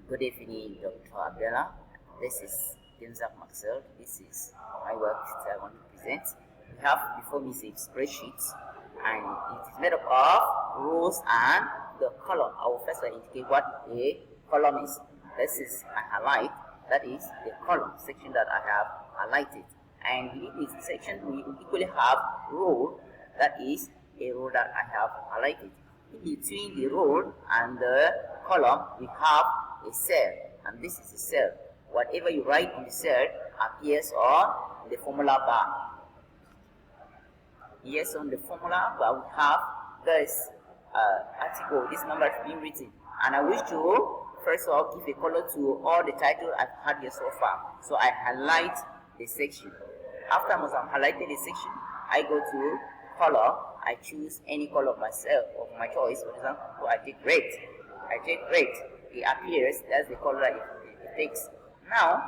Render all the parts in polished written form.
Good evening, Dr. Abdullah. This is James Maxwell. This is my work that I want to present. We have before me a spreadsheet, and it is made up of rows and the column. I will first indicate what a column is. This is my highlight. That is the column section that I have highlighted. And within this section, we equally have row. That is a row that I have highlighted. In between the row and the column, we have a cell, and this is a cell. Whatever you write on the cell appears on the formula bar. Yes, on the formula bar we have this article, this number is being written, and I wish to first of all give a color to all the titles I've had here so far. So I highlight the section. After I've highlighted the section, I go to color. I choose any color of myself, of my choice. For example, I take red. It appears, that's the color it takes. Now,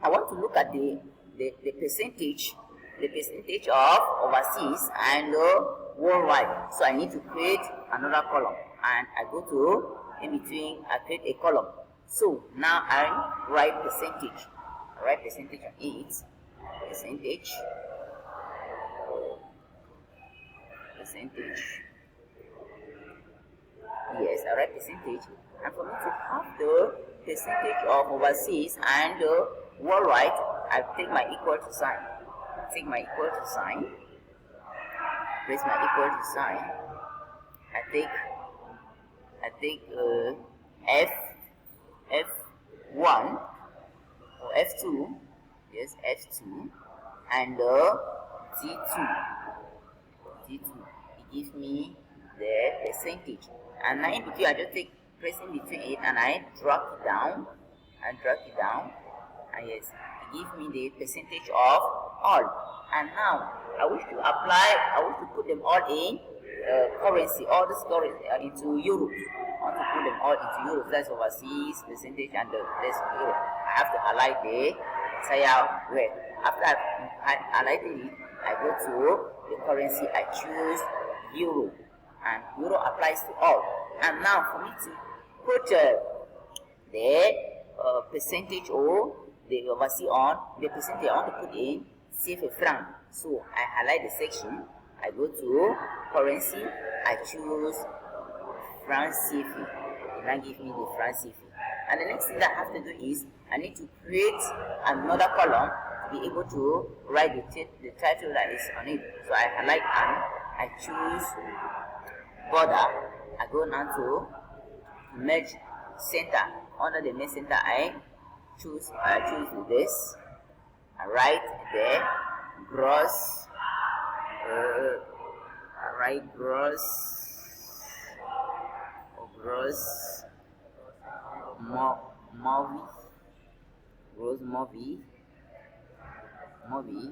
I want to look at the percentage of overseas and worldwide. So I need to create another column, and I go to in between. I create a column. So now I write percentage. I write percentage on it. Percentage. Yes, I write percentage, and for me to have the percentage of overseas and worldwide, I take my equal to sign. Press my equal to sign. I take F1 or F2. Yes, F2 and D2. It gives me the percentage, and now in between I just pressing between it, and I drag it down, and yes, it gives me the percentage of all. And now I wish to put them all in currency, all this currency into euro. I want to put them all into euro. That's overseas percentage, and that's euro. I have to highlight the entire red. After I've highlighted it, I go to the currency. I choose euro, and euro applies to all. And now for me to put the percentage or the overseas on the percentage I want to put in CFA franc. So I highlight the section. I go to currency. I choose franc CFA. It now gives me the franc CFA. And the next thing that I have to do is I need to create another column to be able to write the title that is on it. So I highlight and I choose border. I go now to merge center. Under the merge center, I choose this. I write there gross. I write gross movie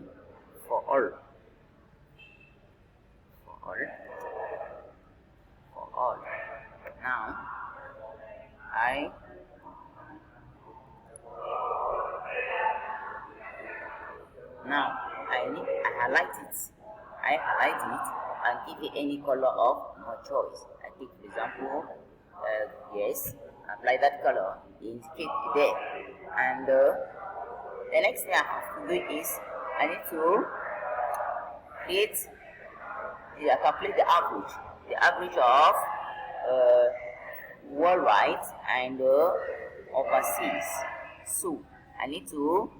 for all. Now I highlight it. And give it any color of my choice. I take, for example, yes, apply that color, indicate there. And the next thing I have to do is I need to calculate the average of worldwide and overseas. So I need to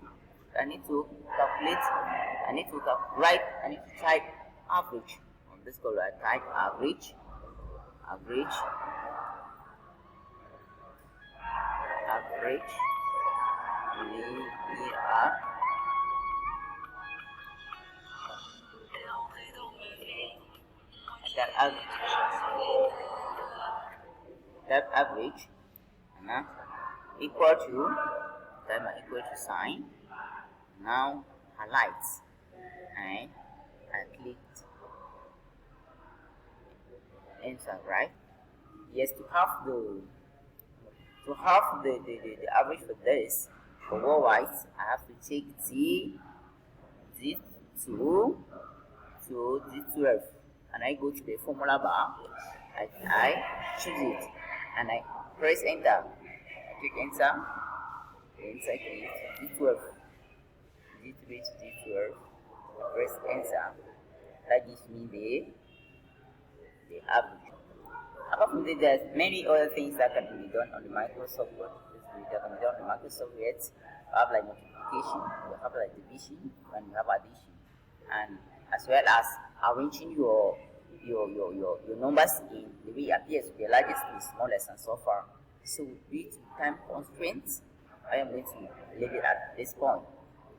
type average on this color. I type average. That average equal to sign. Now highlights, and I clicked enter. Right? Yes, to have the average for this for worldwide, I have to take D2 to D12, and I go to the formula bar. I choose it, and I press enter. click enter. Enter is D12. D3 to D12. I press enter. That gives me the average. Apart from this, there's many other things that can be done on the Microsoft Word. That can be done on the Microsoft Word. You have like multiplication, you have like division, and you have addition, and as well as arranging your numbers in the way it appears to the largest to the smallest and so far. So due to time constraints, I am going to leave it at this point.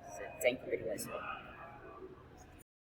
So thank you very much.